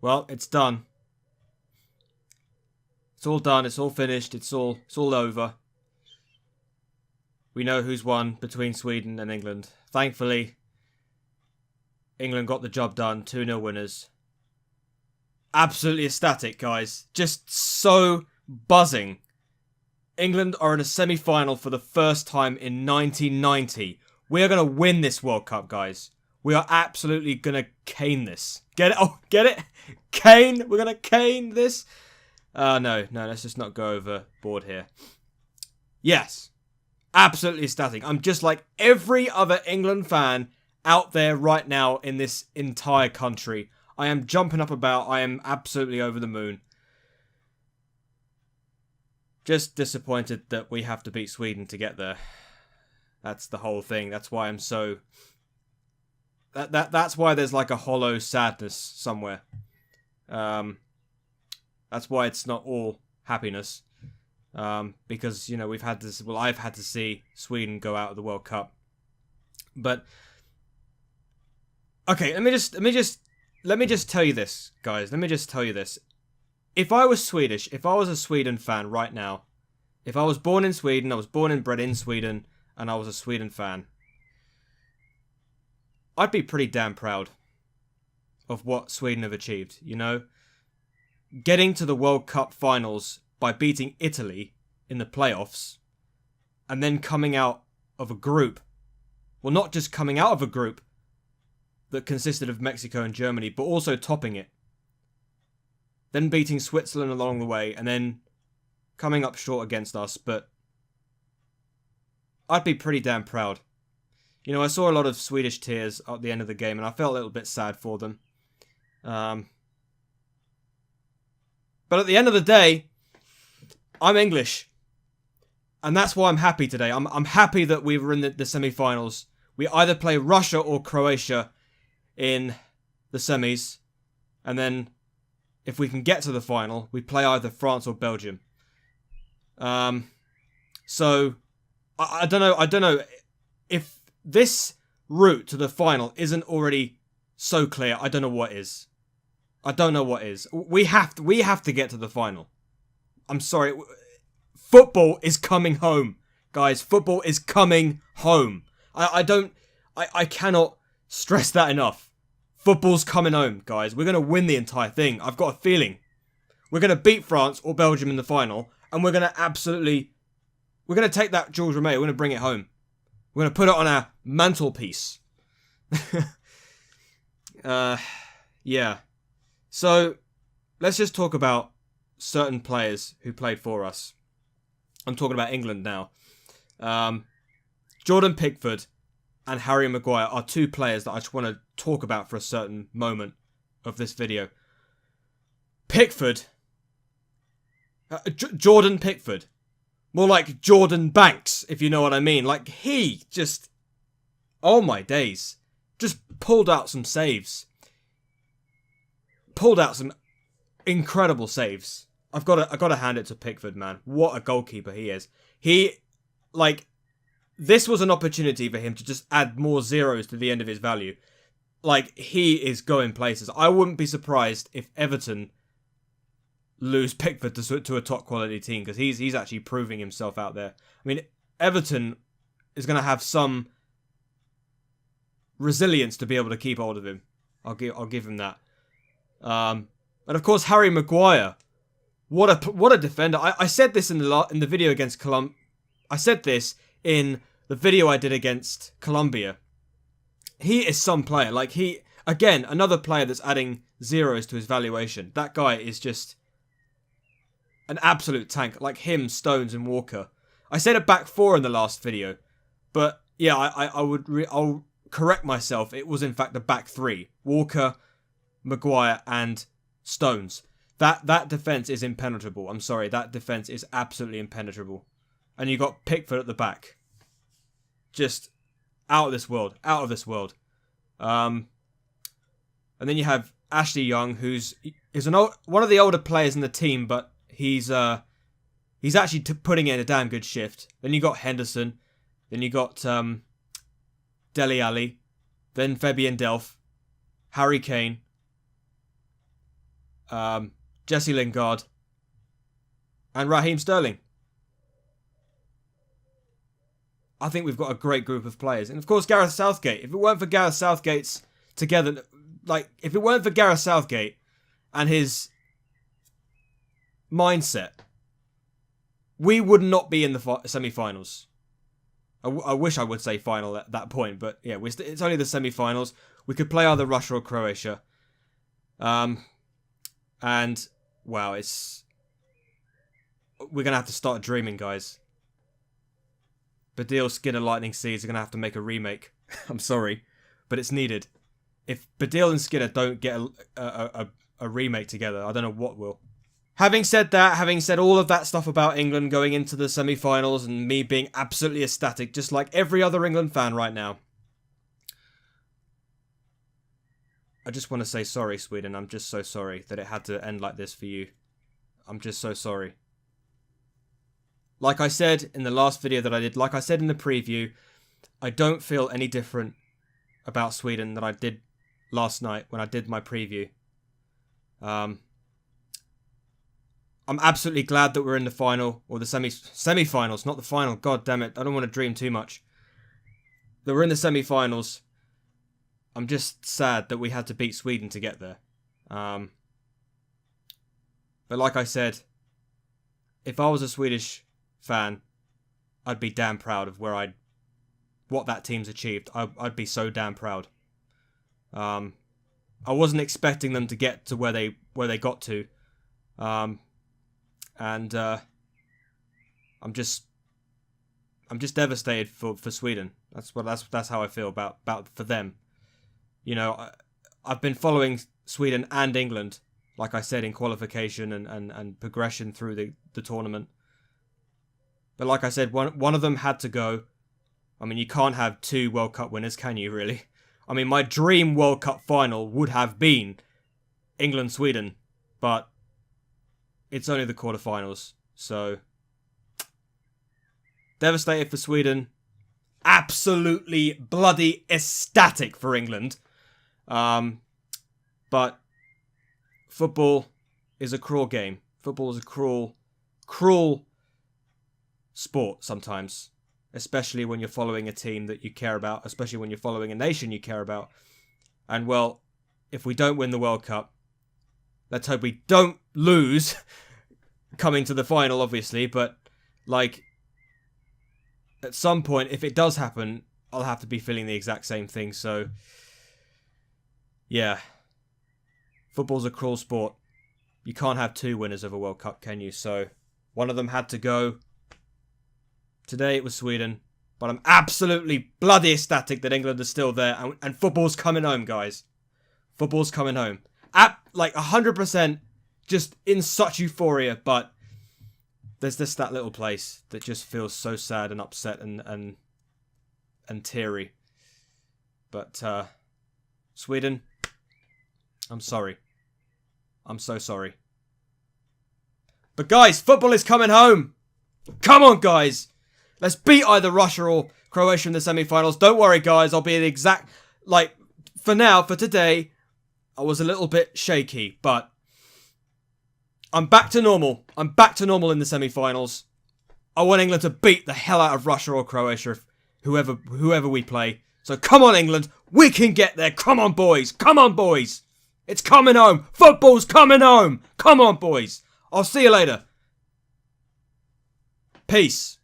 Well, it's done. It's all done. It's all finished. It's all over. We know who's won between Sweden and England. Thankfully, England got the job done. 2-0 winners. Absolutely ecstatic, guys. Just so buzzing. England are in a semi-final for the first time in 1990. We are going to win this World Cup, guys. We are absolutely going to cane this. Get it? Oh, get it? Cane? We're going to cane this? No, let's just not go overboard here. Yes. Absolutely ecstatic. I'm just like every other England fan out there right now in this entire country. I am jumping up about. I am absolutely over the moon. Just disappointed that we have to beat Sweden to get there. That's the whole thing. That's why I'm so... That's why there's like a hollow sadness somewhere. That's why it's not all happiness. Because, you know, we've had this... Well, I've had to see Sweden go out of the World Cup. But... Okay, let me just tell you this, guys. Let me just tell you this. If I was Swedish, if I was a Sweden fan right now, if I was born in Sweden, I was born and bred in Sweden, and I was a Sweden fan, I'd be pretty damn proud of what Sweden have achieved, you know? Getting to the World Cup finals by beating Italy in the playoffs, and then coming out of a group, well, not just coming out of a group that consisted of Mexico and Germany, but also topping it. Then beating Switzerland along the way, and then coming up short against us, but I'd be pretty damn proud. You know, I saw a lot of Swedish tears at the end of the game, and I felt a little bit sad for them. But at the end of the day, I'm English. And that's why I'm happy today. I'm happy that we were in the semi-finals. We either play Russia or Croatia in the semis, and then if we can get to the final, we play either France or Belgium. So I don't know if this route to the final isn't already so clear. I don't know what is. We have to get to the final. I'm sorry. Football is coming home, guys. Football is coming home. I cannot stress that enough. Football's coming home, guys. We're going to win the entire thing. I've got a feeling. We're going to beat France or Belgium in the final, and we're going to take that Jules Rimet. We're going to bring it home. We're going to put it on our mantelpiece. Yeah. So, let's just talk about certain players who played for us. I'm talking about England now. Jordan Pickford and Harry Maguire are two players that I just want to talk about for a certain moment of this video. Pickford. Jordan Pickford. More like Jordan Banks, if you know what I mean. Like, he just... Oh my days. Just pulled out some saves. Pulled out some incredible saves. I've got to hand it to Pickford, man. What a goalkeeper he is. This was an opportunity for him to just add more zeros to the end of his value. Like, he is going places. I wouldn't be surprised if Everton lose Pickford to a top quality team, because he's actually proving himself out there. I mean, Everton is going to have some resilience to be able to keep hold of him. I'll give him that. And of course, Harry Maguire. What a defender. I said this in the video against Colombia. I said this in the video I did against Colombia. He is some player. Like, again, another player that's adding zeros to his valuation. That guy is just an absolute tank. Like him, Stones and Walker. I said a back four in the last video. But yeah, I'll correct myself. It was in fact a back three. Walker, Maguire and Stones. That defence is impenetrable. I'm sorry, that defence is absolutely impenetrable. And you got Pickford at the back. Just out of this world. Out of this world. And then you have Ashley Young, who's one of the older players in the team, but he's actually putting in a damn good shift. Then you got Henderson. Then you got Dele Alli. Then Fabian Delph. Harry Kane. Jesse Lingard, and Raheem Sterling. I think we've got a great group of players. And of course, Gareth Southgate. If it weren't for Gareth Southgate's together, if it weren't for Gareth Southgate and his mindset, we would not be in the semi-finals. I wish I would say final at that point, but yeah, it's only the semi-finals. We could play either Russia or Croatia. And, wow, we're going to have to start dreaming, guys. Baddiel, Skinner, Lightning Seeds are going to have to make a remake. I'm sorry, but it's needed. If Baddiel and Skinner don't get a remake together, I don't know what will. Having said that, having said all of that stuff about England going into the semi-finals and me being absolutely ecstatic, just like every other England fan right now, I just want to say sorry, Sweden. I'm just so sorry that it had to end like this for you. I'm just so sorry. Like I said in the last video that I did, like I said in the preview, I don't feel any different about Sweden than I did last night when I did my preview. I'm absolutely glad that we're in the final, or the semi-finals, not the final. God damn it, I don't want to dream too much. That we're in the semi-finals. I'm just sad that we had to beat Sweden to get there. But like I said, if I was a Swedish fan, I'd be damn proud of what that team's achieved. I'd be so damn proud. I wasn't expecting them to get to where they got to, and I'm just devastated for Sweden. That's how I feel about for them. You know, I've been following Sweden and England, like I said, in qualification and progression through the tournament. But like I said, one of them had to go. I mean, you can't have two World Cup winners, can you, really? I mean, my dream World Cup final would have been England-Sweden, but it's only the quarterfinals. So, devastated for Sweden. Absolutely bloody ecstatic for England. But football is a cruel game. Football is a cruel sport sometimes, especially when you're following a team that you care about, especially when you're following a nation you care about. And well, if we don't win the World Cup, let's hope we don't lose coming to the final, obviously, but like at some point, if it does happen, I'll have to be feeling the exact same thing. So yeah, football's a cruel sport. You can't have two winners of a World Cup, can you? So one of them had to go. Today it was Sweden, but I'm absolutely bloody ecstatic that England is still there, and football's coming home, guys. Football's coming home. Like 100%, just in such euphoria, but there's just that little place that just feels so sad and upset and teary. But Sweden, I'm sorry. I'm so sorry. But guys, football is coming home. Come on, guys. Let's beat either Russia or Croatia in the semi-finals. Don't worry, guys. I'll be an exact... Like, for now, for today, I was a little bit shaky, but I'm back to normal. I'm back to normal in the semi-finals. I want England to beat the hell out of Russia or Croatia, whoever we play. So come on, England. We can get there. Come on, boys. Come on, boys. It's coming home. Football's coming home. Come on, boys. I'll see you later. Peace.